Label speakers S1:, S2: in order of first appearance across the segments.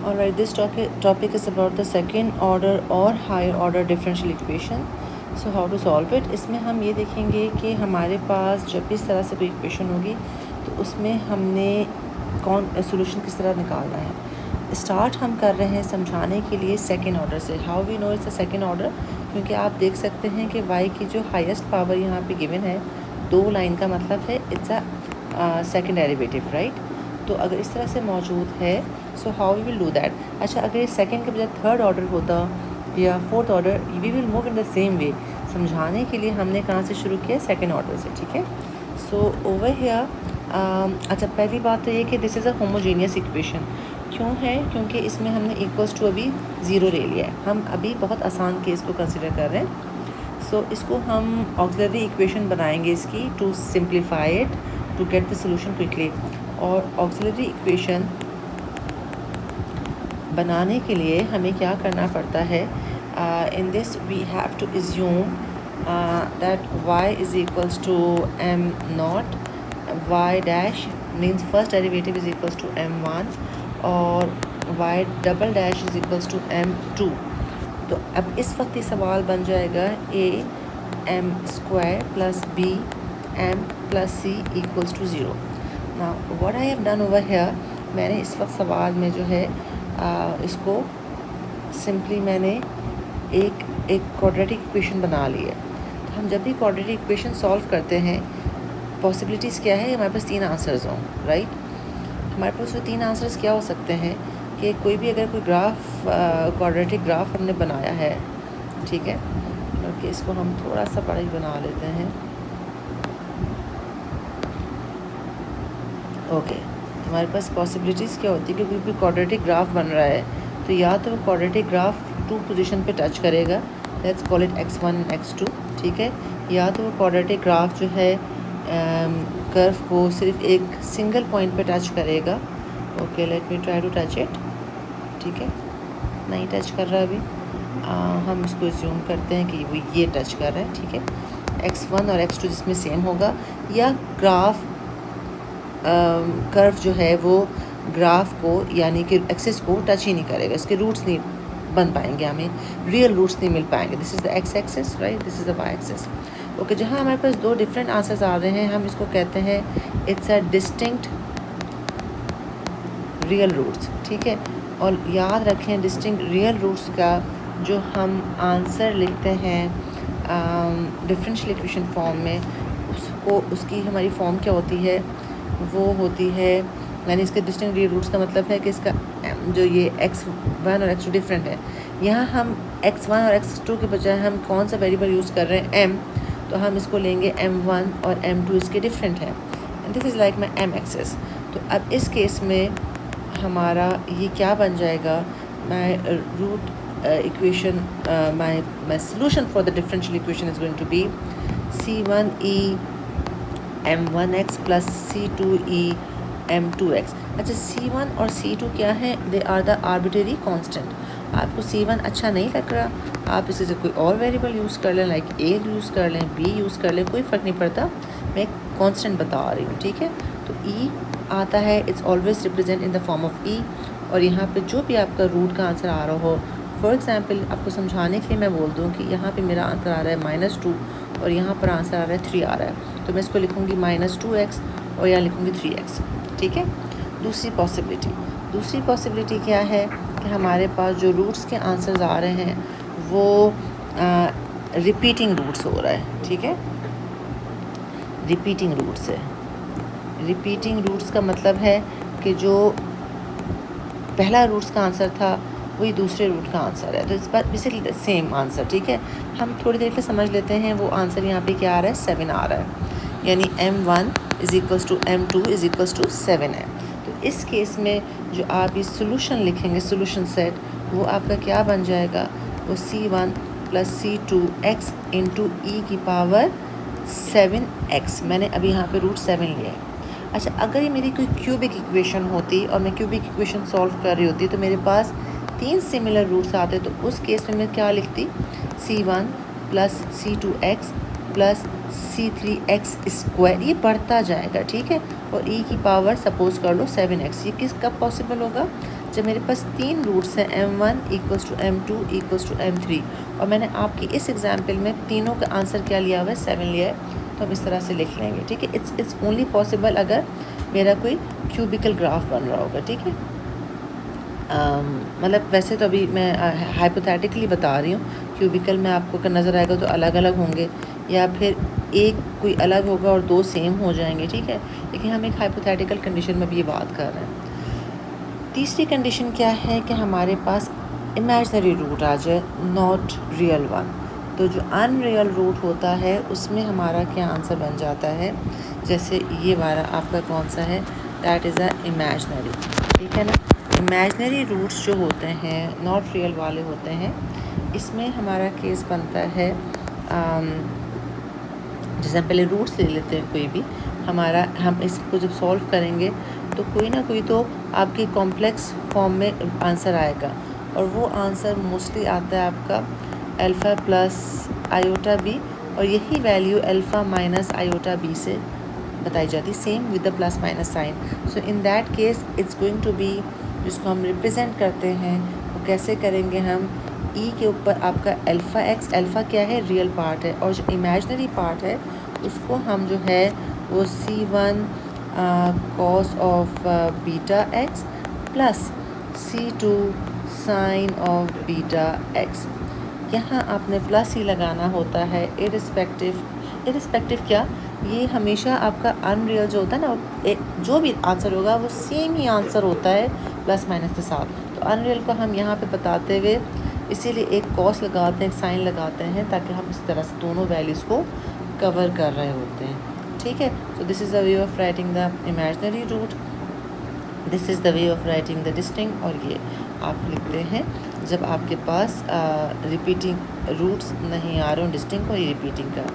S1: Alright, this topic is about the second order or higher order differential equation. So how to solve it? इसमें हम ये देखेंगे कि हमारे पास जब भी इस तरह से कोई इक्वेशन होगी तो उसमें हमने सोल्यूशन किस तरह निकालना है। स्टार्ट हम कर रहे हैं समझाने के लिए सेकेंड ऑर्डर से। How we know it's a second order, क्योंकि आप देख सकते हैं कि y की जो हाईएस्ट पावर यहाँ पे गिवन है 2 लाइन का मतलब है it's a second derivative, right. तो अगर इस तरह से मौजूद है so how we will do that. अच्छा, अगर ये सेकंड के बजाय थर्ड ऑर्डर होता या fourth order, we will move in the same way. समझाने के लिए हमने कहाँ से शुरू किया, सेकंड ऑर्डर से, ठीक है। सो ओवर हियर अच्छा, पहली बात तो ये कि this is a homogeneous equation. क्यों है? क्योंकि इसमें हमने इक्वल्स टू अभी ज़ीरो ले लिया है। हम अभी बहुत आसान केस को कंसिडर कर रहे हैं। सो इसको हम ऑक्सिलरी इक्वेशन बनाएंगे इसकी to simplify it to get the solution quickly. और ऑक्सिलरी इक्वेशन बनाने के लिए हमें क्या करना पड़ता है, in this we have to assume that y is equals to m not, y dash means first derivative is equals to m1 और y double dash is equals to m2। तो अब इस वक्त ये सवाल बन जाएगा a m square plus b m plus c equals to zero. Now what I have done over here, मैंने इस वक्त सवाल में जो है इसको सिंपली मैंने एक क्वाड्रेटिक इक्वेशन बना ली है। तो हम जब भी क्वाड्रेटिक इक्वेशन सॉल्व करते हैं, पॉसिबिलिटीज़ क्या है, हमारे पास 3 आंसर्स हों, राइट। हमारे पास वो 3 आंसर्स क्या हो सकते हैं कि कोई भी अगर कोई ग्राफ क्वाड्रेटिक ग्राफ हमने बनाया है, ठीक है, ओके, इसको हम थोड़ा सा बड़ा ही बना लेते हैं, ओके। हमारे पास पॉसिबिलिटीज़ क्या होती है कि कोई भी क्वाड्रेटिक ग्राफ बन रहा है तो या तो वो क्वाड्रेटिक ग्राफ 2 पोजीशन पे टच करेगा, let's call it x1 and x2, ठीक है, या तो वो क्वाड्रेटिक ग्राफ जो है कर्व को सिर्फ एक सिंगल पॉइंट पे टच करेगा। Okay, let me try to touch it, ठीक है, नहीं टच कर रहा अभी। हम इसको एज्यूम करते हैं कि वो ये टच कर रहा है, ठीक है, x1 और x2 जिसमें सेम होगा, या ग्राफ कर्व जो है वो ग्राफ को यानी कि एक्सिस को टच ही नहीं करेगा, इसके रूट्स नहीं बन पाएंगे, हमें रियल रूट्स नहीं मिल पाएंगे। This is the X axis, right, this is the Y axis. Okay, जहाँ हमारे पास 2 डिफरेंट आंसर्स आ रहे हैं, हम इसको कहते हैं it's a distinct real roots, ठीक है। और याद रखें डिस्टिंक्ट रियल रूट्स का जो हम आंसर लिखते हैं डिफरेंशियल इक्वेशन फॉर्म में, उसको उसकी हमारी फॉर्म क्या होती है, वो होती है, यानी इसके डिस्टिंक्ट रियल रूट्स का मतलब है कि इसका जो ये x1 और x2 डिफरेंट है। यहाँ हम x1 और x2 के बजाय हम कौन सा वेरिएबल यूज़ कर रहे हैं, m, तो हम इसको लेंगे m1 और m2 इसके डिफरेंट है, this is like my m axis. तो अब इस केस में हमारा ये क्या बन जाएगा, my root equation, my solution for the differential equation is going to be c1e m1x plus c2e m2x। अच्छा, c1 और c2 क्या है, they are the arbitrary constant. आपको c1 अच्छा नहीं लग रहा, आप इसे कोई और वेरिएबल यूज़ कर लें, लाइक a यूज़ कर लें, b यूज़ कर लें, कोई फ़र्क नहीं पड़ता, मैं कांस्टेंट बता रही हूँ, ठीक है। तो e आता है, it's always represent in the form of e, और यहाँ पे जो भी आपका रूट का आंसर आ रहा हो, फॉर एग्ज़ाम्पल आपको समझाने के लिए मैं बोल दूँ कि यहाँ पे मेरा आंसर आ रहा है -2 और यहाँ पर आंसर आ रहा है 3 आ रहा है, तो मैं इसको लिखूँगी -2x और यहाँ लिखूँगी 3x, ठीक है। दूसरी पॉसिबिलिटी क्या है कि हमारे पास जो रूट्स के आंसर्स आ रहे हैं वो रिपीटिंग रूट्स हो रहा है, ठीक है, रिपीटिंग रूट्स है। रिपीटिंग रूट्स का मतलब है कि जो पहला रूट्स का आंसर था वही दूसरे रूट का आंसर है, तो इस बार बेसिकली सेम आंसर, ठीक है। हम थोड़ी देर के समझ लेते हैं, वो आंसर यहाँ पे क्या आ रहा है, 7 आ रहा है, यानी m1 is equals to m2 is equals to 7 है। तो इस केस में जो आप ये सोल्यूशन लिखेंगे, सोल्यूशन सेट, वो आपका क्या बन जाएगा, वो c1 plus c2x into e की पावर 7x। मैंने अभी यहाँ पे रूट 7 लिया है। अच्छा, अगर ये मेरी कोई क्यूबिक इक्वेशन होती और मैं क्यूबिक इक्वेशन सॉल्व कर रही होती तो मेरे पास 3 सिमिलर रूट्स आते, तो उस केस में मैं क्या लिखती, c1 plus c2x plus c3x square, ये बढ़ता जाएगा, ठीक है, और e की पावर सपोज कर लो 7x। ये किस कब पॉसिबल होगा, जब मेरे पास 3 रूट्स हैं m1 equals to m2 equals to m3 और मैंने आपकी इस एग्जांपल में तीनों का आंसर क्या लिया हुआ है 7 लिया है, तो हम इस तरह से लिख लेंगे। ठीक है, इट्स ओनली पॉसिबल अगर मेरा कोई क्यूबिकल ग्राफ बन रहा होगा। ठीक है, मतलब वैसे तो अभी मैं हाइपोथेटिकली बता रही हूँ। क्यूबिकल में आपको अगर नज़र आएगा तो अलग अलग होंगे या फिर एक कोई अलग होगा और दो सेम हो जाएंगे। ठीक है, लेकिन हम एक हाइपोथेटिकल कंडीशन में भी ये बात कर रहे हैं। तीसरी कंडीशन क्या है कि हमारे पास इमेजिनरी रूट आ जाए, नॉट रियल वन। तो जो अनरियल रूट होता है उसमें हमारा क्या आंसर बन जाता है, जैसे ये वाला आपका कौन सा है, दैट इज़ अ इमेजिनरी। ठीक है ना, इमेजिनरी रूट्स जो होते हैं नॉट रियल वाले होते हैं, इसमें हमारा केस बनता है जैसे हम पहले रूट्स ले लेते हैं कोई भी हमारा, हम इसको जब सॉल्व करेंगे तो कोई ना कोई तो आपके कॉम्प्लेक्स फॉर्म में आंसर आएगा और वो आंसर मोस्टली आता है आपका अल्फ़ा प्लस आयोटा बी, और यही value alpha minus iota B से बताई जाती, same with the plus minus sign. So in that case it's going to be, जिसको हम रिप्रेजेंट करते हैं वो कैसे करेंगे हम, ई के ऊपर आपका अल्फ़ा एक्स, अल्फ़ा क्या है, रियल पार्ट है, और जो इमेजिनरी पार्ट है उसको हम जो है वो C1 cos of beta X plus C2 sine of beta X. यहाँ आपने प्लस ही लगाना होता है इरिस्पेक्टिव क्या, ये हमेशा आपका अनरियल जो होता है ना, जो भी आंसर होगा वो सेम ही आंसर होता है प्लस माइनस के साथ। तो अनरियल को हम यहाँ पे बताते हुए इसीलिए एक कॉस लगाते हैं, एक साइन लगाते हैं, ताकि हम इस तरह से दोनों वैल्यूज़ को कवर कर रहे होते हैं। ठीक है, so this is the way of writing the imaginary root, this is the way of writing the distinct. और ये आप लिखते हैं जब आपके पास रिपीटिंग रूट्स नहीं आ रहे हो, डिस्टिंक्ट और रिपीटिंग का।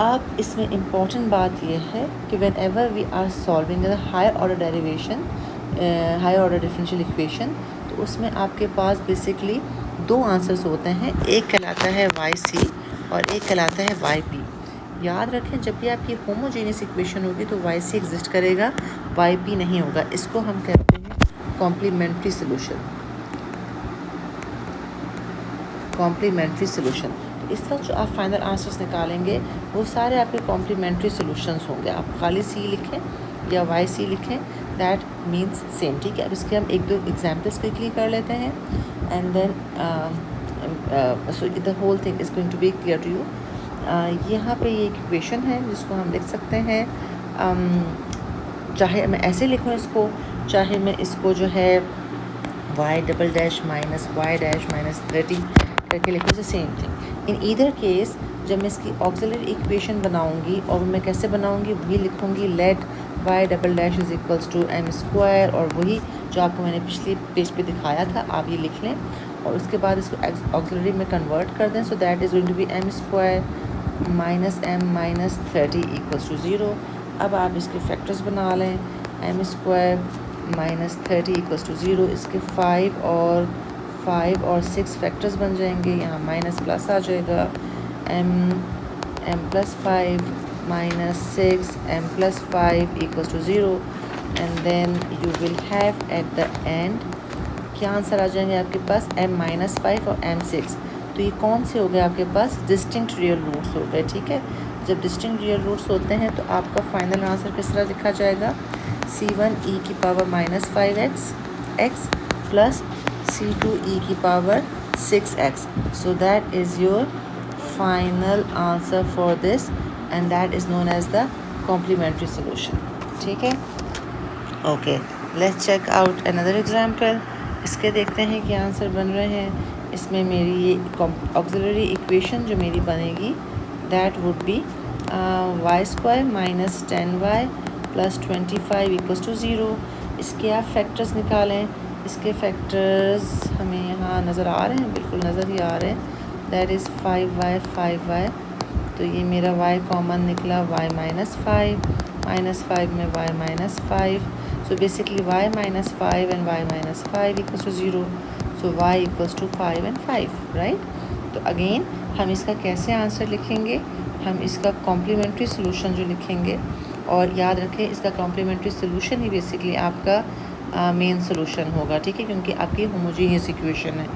S1: अब इसमें इम्पॉर्टेंट बात यह है कि whenever we are solving the higher order derivation, higher order differential equation, तो उसमें आपके पास बेसिकली दो आंसर्स होते हैं, एक कहलाता है YC और एक कहलाता है YP। याद रखें जब भी आपकी होमोजेनियस इक्वेशन होगी तो YC एग्जिस्ट करेगा, YP नहीं होगा। इसको हम कहते हैं कॉम्प्लीमेंट्री सोल्यूशन, कॉम्प्लीमेंट्री सोल्यूशन। इस वक्त जो आप फाइनल आंसर्स निकालेंगे वो सारे आपके कॉम्प्लीमेंट्री सोल्यूशंस होंगे। आप खाली C लिखें या YC लिखें, दैट मीन्स सेम। ठीक है, अब इसके हम एक दो एग्जाम्पल्स क्विकली कर लेते हैं and then so the whole thing is going to be clear to you. यहाँ पे ये इक्वेशन है जिसको हम लिख सकते हैं, चाहे मैं ऐसे लिखूँ इसको, चाहे मैं इसको जो है y double dash minus Y dash minus 30 करके लिखूँ, से same thing. In either case जब मैं इसकी ऑक्सिलरी इक्वेशन बनाऊंगी, और मैं कैसे बनाऊंगी वही लिखूंगी, let y double dash is equals to m square, और वही जो आपको मैंने पिछले पेज पे दिखाया था आप ये लिख लें, और उसके बाद इसको ऑक्सिलरी में कन्वर्ट कर दें। So that is going to be m square minus m minus 30 equals to 0। अब आप इसके फैक्टर्स बना लें, m square minus 30 equals to 0, इसके 5 और 6 फैक्टर्स बन जाएंगे, यहाँ माइनस प्लस आ जाएगा, m plus 5 minus 6 m plus 5 equals to 0, and then you will have at the end क्या आंसर आ जाएंगे आपके पास, m minus 5 और m 6। तो ये कौन से हो गए आपके पास, डिस्टिंक्ट रियल रूट्स हो गए। ठीक है, जब डिस्टिंक्ट रियल रूट्स होते हैं तो आपका फाइनल आंसर किस तरह लिखा जाएगा, C1 e की power minus 5x plus C2 e की power 6x। So that is your final answer for this, and that is known as the complementary solution। ठीक है, okay, let's check out another example। इसके देखते हैं क्या answer बन रहे हैं। इसमें मेरी ये ऑक्सिलरी इक्वेशन जो मेरी बनेगी that would be y square minus 10y plus 25 equals to 0। इसके आप फैक्टर्स निकालें, इसके फैक्टर्स हमें यहाँ नज़र आ रहे हैं, बिल्कुल नज़र ही आ रहे हैं, that is 5y। तो ये मेरा y कॉमन निकला, y माइनस 5 में y minus 5। So basically y minus 5 and y minus 5 equals to 0। So y equals to 5 and 5, right. तो अगेन हम इसका कैसे आंसर लिखेंगे, हम इसका कॉम्प्लीमेंट्री सोल्यूशन जो लिखेंगे, और याद रखें इसका कॉम्प्लीमेंट्री सोल्यूशन ही बेसिकली आपका मेन सोल्यूशन होगा, ठीक है, क्योंकि आपकी होमोजीनियस इक्वेशन है,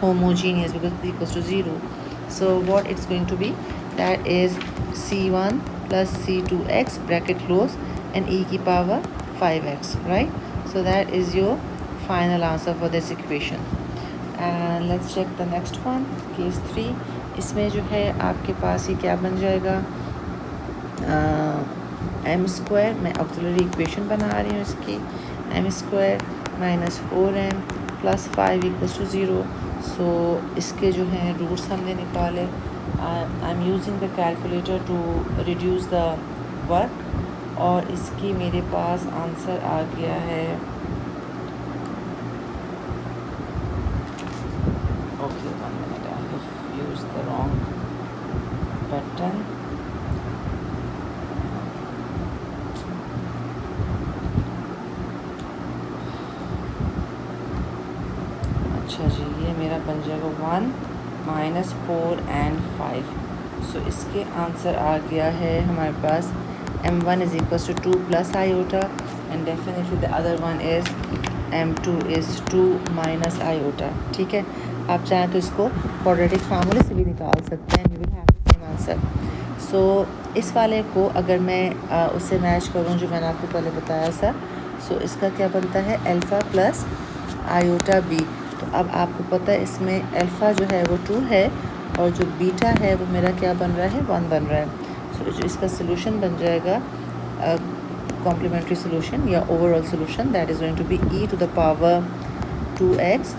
S1: homogeneous because equals to 0. So what it's going to be, that is c1 plus c2x bracket close and e की power 5x, right? So that is your final answer for this equation. And let's check the next one, case 3. इसमें जो है आपके पास ये क्या बन जाएगा, M square, मैं ऑक्सिलरी इक्वेशन बना रही हूँ इसकी, M square minus 4m plus 5 equals to 0. So इसके जो हैं रूट्स हमने निकाले. I am using the calculator to reduce the work, और इसकी मेरे पास आंसर आ गया है. Okay, 1 minute, I have used the wrong button. अच्छा जी, ये मेरा बन जाएगा 1 माइनस 4 and 5. सो इसके आंसर आ गया है हमारे पास m1 is equals to 2 plus iota, and definitely the other one is m2 is 2 minus iota. ठीक है, आप चाहें तो इसको क्वाड्रेटिक फार्मूले से भी निकाल सकते हैं, you will have the same answer. So इस वाले को अगर मैं उससे मैच करूँ जो मैंने आपको पहले बताया था, सो इसका क्या बनता है, अल्फ़ा प्लस आयोटा बी. तो अब आपको पता है इसमें अल्फ़ा जो है वो 2 है, और जो बीटा है वो मेरा क्या बन रहा है, 1 बन रहा है. सो जो इसका सोल्यूशन बन जाएगा, कॉम्प्लीमेंट्री सोल्यूशन या overall solution, that is going to be e to the power 2x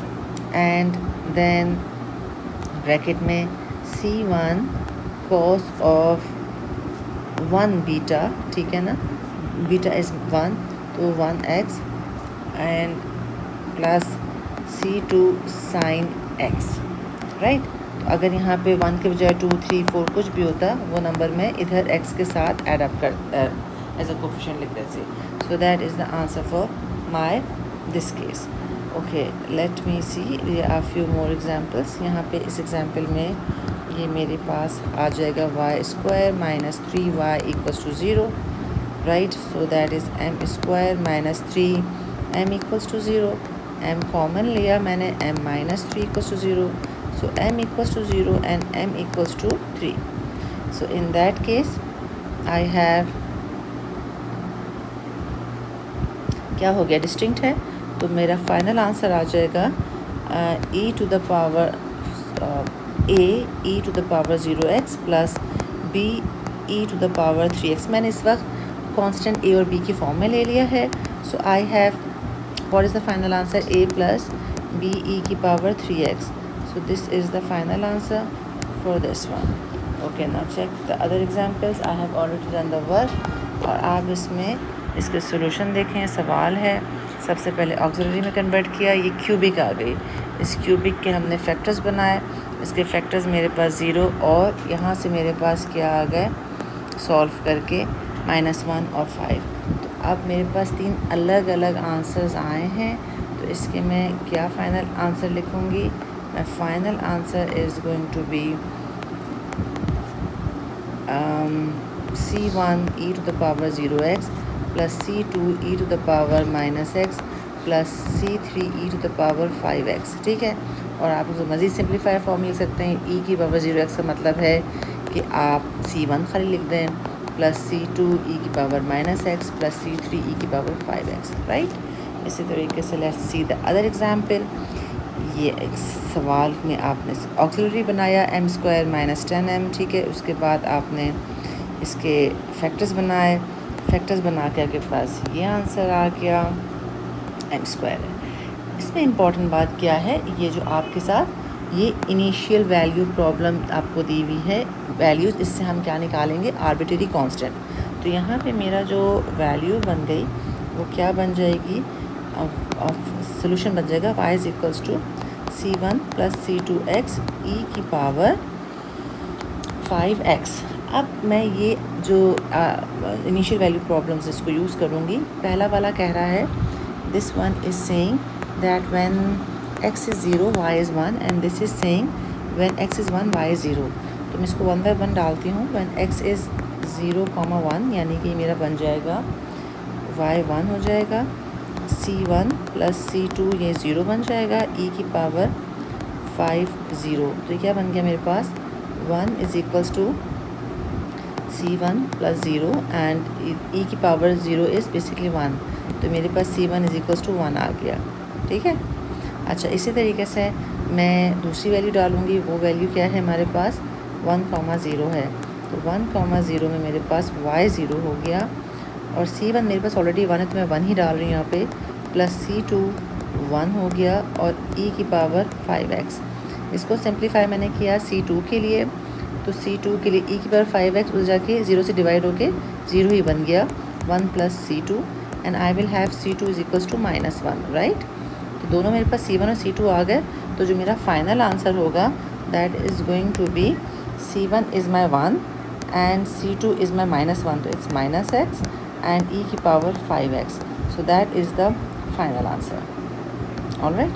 S1: and then bracket में c1 cos ऑफ 1 बीटा, ठीक है ना, बीटा इज़ 1, तो 1x and plus c2 sin x, right. तो अगर यहाँ पे 1 के बजाय 2, 3, 4 कुछ भी होता, वो नंबर में इधर x के साथ एड अप कर एज अ कोफिशिएंट लिख देते. So that is the answer for my this case. Okay, let me see, there are few more examples. यहाँ पे इस एग्जांपल में ये मेरे पास आ जाएगा Y square minus 3y equals to 0, right. So that is m square minus 3m equals to 0. m common लिया मैंने, m minus 3 equals to 0. So m equals to 0 and m equals to 3. So in that case I have, क्या हो गया, distinct है. तो मेरा final answer आ जाएगा e to the power a e to the power 0x plus b e to the power 3x. मैंने इस वक्त कांस्टेंट a और b की फॉर्म में ले लिया है. So I have, what is the final answer, a plus b e की power 3x. so this is the final answer for this one. okay, now check the other examples. I have already done the work, और आप इसमें इसके solution देखें. सवाल है, सबसे पहले ऑक्सिलरी में कन्वर्ट किया, ये क्यूबिक आ गई. इस क्यूबिक के हमने फैक्टर्स बनाए, इसके फैक्टर्स मेरे पास 0, और यहाँ से मेरे पास क्या आ गए सॉल्व करके -1 और 5. तो अब मेरे पास 3 अलग अलग आंसर्स आए हैं. तो इसके मैं क्या फ़ाइनल आंसर लिखूँगी, my final answer is going to be c1 e to the power 0x plus c2 e to the power -x plus c3 e to the power 5x. ठीक है, और आप उसको मज़ीद सिंप्लीफायर फॉर्म लिख सकते हैं. e की पावर 0x का मतलब है कि आप c1 खाली लिख दें प्लस c2 e की power -x plus c3 e की पावर 5x, राइट. इसी तरीके से let's see the other example. ये एक सवाल में आपने ऑक्सिलरी बनाया m स्क्वायर माइनस 10m, ठीक है. उसके बाद आपने इसके फैक्टर्स बनाए, फैक्टर्स बना के आपके पास ये आंसर आ गया m स्क्वायर है. इसमें इम्पॉर्टेंट बात क्या है, ये जो आपके साथ ये इनिशियल वैल्यू प्रॉब्लम आपको दी हुई है, वैल्यूज़, इससे हम क्या निकालेंगे, आर्बिट्रेरी कांस्टेंट. तो यहाँ पे मेरा जो वैल्यू बन गई वो क्या बन जाएगी, सोल्यूशन बन जाएगा y is equals to c1 plus c2x e की पावर 5x. अब मैं ये जो इनिशियल वैल्यू प्रॉब्लम्स इसको यूज़ करूँगी. पहला वाला कह रहा है, this one is saying that when x is 0 y is 1, and this is saying when x is 1 y is 0. तो मैं इसको 1 बाय 1 डालती हूँ. व्हेन x इज़ 0, 1, यानी कि मेरा बन जाएगा y 1 हो जाएगा, c1 प्लस C2 ये 0 बन जाएगा, e की पावर 5 0। तो क्या बन गया मेरे पास 1 is equals to C1 plus 0 and e की पावर 0 इज़ बेसिकली 1। तो मेरे पास C1 इज़ इक्वल्स टू 1 आ गया। ठीक है। अच्छा, इसी तरीके से मैं दूसरी वैल्यू डालूँगी। वो वैल्यू क्या है हमारे पास 1,0 है। तो 1,0 में मेरे पास y0 हो गया और C1 मेरे पास ऑलरेडी 1 है तो मैं 1 ही डाल रही हूँ यहाँ पे, प्लस C2 1 हो गया और e की पावर 5x। इसको सिंप्लीफाई मैंने किया C2 के लिए, तो C2 के लिए e की पावर 5x उस जाके 0 से डिवाइड होके 0 ही बन गया, 1 plus C2 and I will have C2 is equals to -1, right. तो दोनों मेरे पास C1 और C2 आ गए। तो जो मेरा फाइनल आंसर होगा that is going to be C1 is my 1 and C2 is my -1, तो इट्स -x एंड e की power 5x। So that is the final answer. Alright,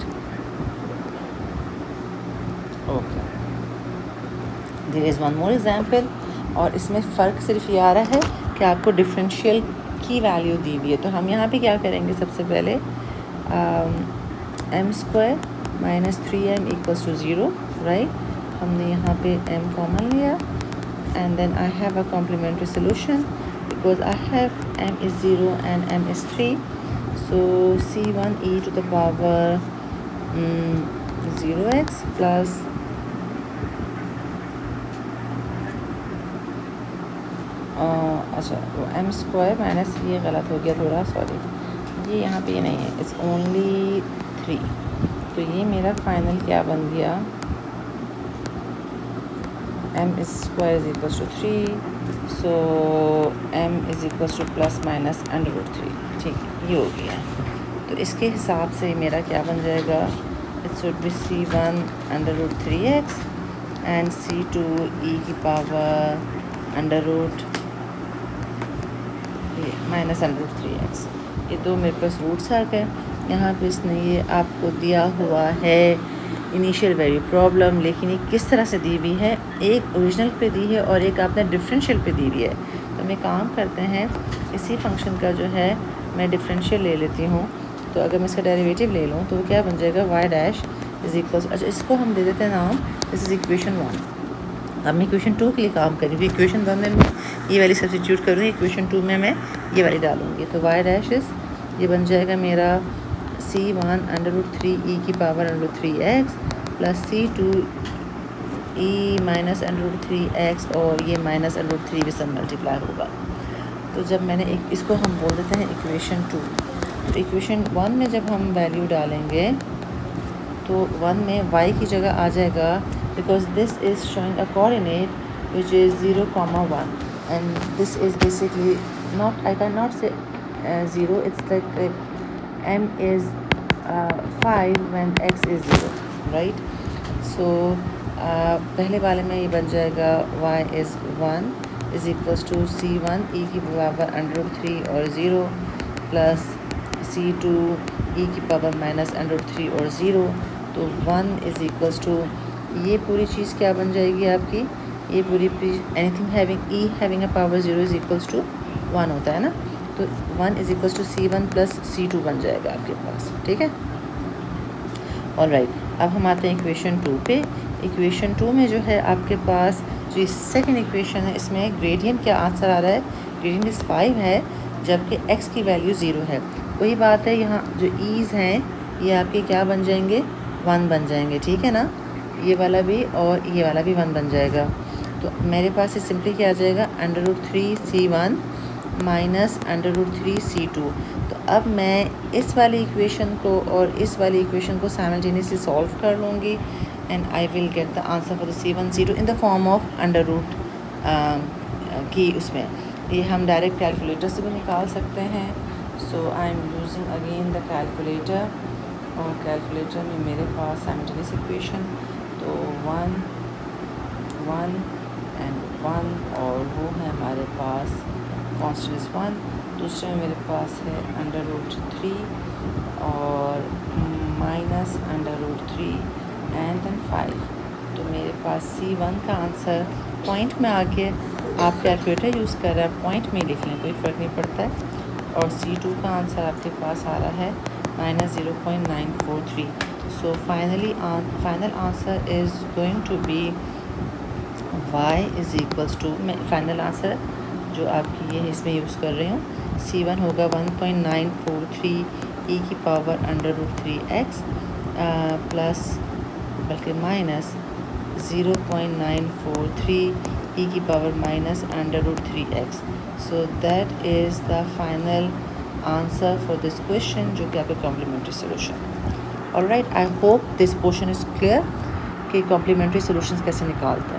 S1: okay. There is one more example, और इसमें फ़र्क सिर्फ ये आ रहा है कि आपको डिफरेंशियल की वैल्यू दी हुई है। तो हम यहाँ पे क्या करेंगे, सबसे पहले m² - 3m equals to 0, right. हमने यहाँ पे m कॉमन लिया and then I have a complementary solution because I have m is 0 and m is 3। So C1 e to the power 0x plus अच्छा m² माइनस, ये गलत हो गया थोड़ा, सॉरी, ये यहाँ पे ये नहीं है, इट्स ओनली 3। तो ये मेरा फाइनल क्या बन गया, m² is equals to 3, so m is equals to +- √3। ठीक है, ये हो गया। तो इसके हिसाब से मेरा क्या बन जाएगा, it should be C1 √3x and C2 e की पावर -√3x। ये दो मेरे पास रूट्स आ गए। यहाँ पे इसने ये आपको दिया हुआ है इनिशियल वैल्यू प्रॉब्लम, लेकिन ये किस तरह से दी हुई है, एक ओरिजिनल पे दी है और एक आपने डिफरेंशियल पे दी हुई है। तो मैं काम करते हैं, इसी फंक्शन का जो है मैं डिफरेंशियल ले लेती हूँ। तो अगर मैं इसका डेरिवेटिव ले लूँ तो वो क्या बन जाएगा, y' इज़ इक्वल्स, अच्छा इसको हम दे देते हैं नाम, दिस इज़ इक्वेशन 1। अब मैं इक्वेशन 2 के लिए काम करूँगी। इक्वेशन 1 में मैं ये वाली सब्स्टिट्यूट करूँगी, इक्वेशन 2 में मैं ये वाली डालूँगी। तो y' इज़, ये बन जाएगा मेरा C1 √3 e की power √3x plus C2 e -√3x और ये -√3 भी सब मल्टीप्लाई होगा। तो जब मैंने एक, इसको हम बोल देते हैं इक्वेशन 2। तो इक्वेशन 1 में जब हम वैल्यू डालेंगे तो 1 में y की जगह आ जाएगा, because this is showing a coordinate which is 0,1 and this is basically not, I can not से 0, it's like m is 5 when x is 0, right। so पहले वाले में ये बन जाएगा y is 1 is equals to C1 e की power √3 और 0 plus C2 e की पावर -√3 और 0। तो 1 इज़ इक्वल्स टू, ये पूरी चीज़ क्या बन जाएगी आपकी, ये पूरी anything having e having a power 0 is equals to 1 होता है ना। तो 1 is equals to C1 plus C2 बन जाएगा आपके पास। ठीक है, ऑलराइट। अब हम आते हैं इक्वेशन 2 पे। इक्वेशन 2 में जो है आपके पास जो सेकंड इक्वेशन है, इसमें ग्रेडियंट क्या आंसर आ रहा है, ग्रेडियंट इज़ 5 है जबकि x की वैल्यू 0 है। वही बात है, यहाँ जो ईज़ हैं ये आपके क्या बन जाएंगे, 1 बन जाएंगे। ठीक है ना, ये वाला भी और ये वाला भी 1 बन जाएगा। तो मेरे पास ये सिंपली क्या आ जाएगा, √3 C1 -√3 C2। तो अब मैं इस वाली इक्वेशन को और इस वाली इक्वेशन को साइमल्टेनियसली सॉल्व कर लूँगी and I will get the answer for the C1 C2 in the form of √ की। उसमें ये हम डायरेक्ट कैलकुलेटर से भी निकाल सकते हैं। So I am using again the calculator, और कैलकुलेटर में मेरे पास साइमल्टेनियस इक्वेशन, तो 1 1 एंड 1, और वो है हमारे पास कॉन्स्टेंट इज़ 1। दूसरे में मेरे पास है √3 और -√3 एंड देन 5। तो मेरे पास C1 का आंसर पॉइंट में आके, आप कैलकुलेटर यूज़ कर रहे हैं पॉइंट में लिख लें, कोई फ़र्क नहीं पड़ता है। और C2 का आंसर आपके पास आ रहा है minus 0.943. So final answer is going to be y is equals to, मैं फाइनल आंसर जो आपकी ये इसमें यूज़ कर रही हूँ, C1 होगा 1.943 e की पावर √3x प्लस बल्कि माइनस 0.943 e की power minus √3x. So that is the final answer for this question, जो कि आपका complementary solution. Alright, I hope this portion is clear कि कॉम्प्लीमेंट्री सोल्यूशंस कैसे निकालते हैं.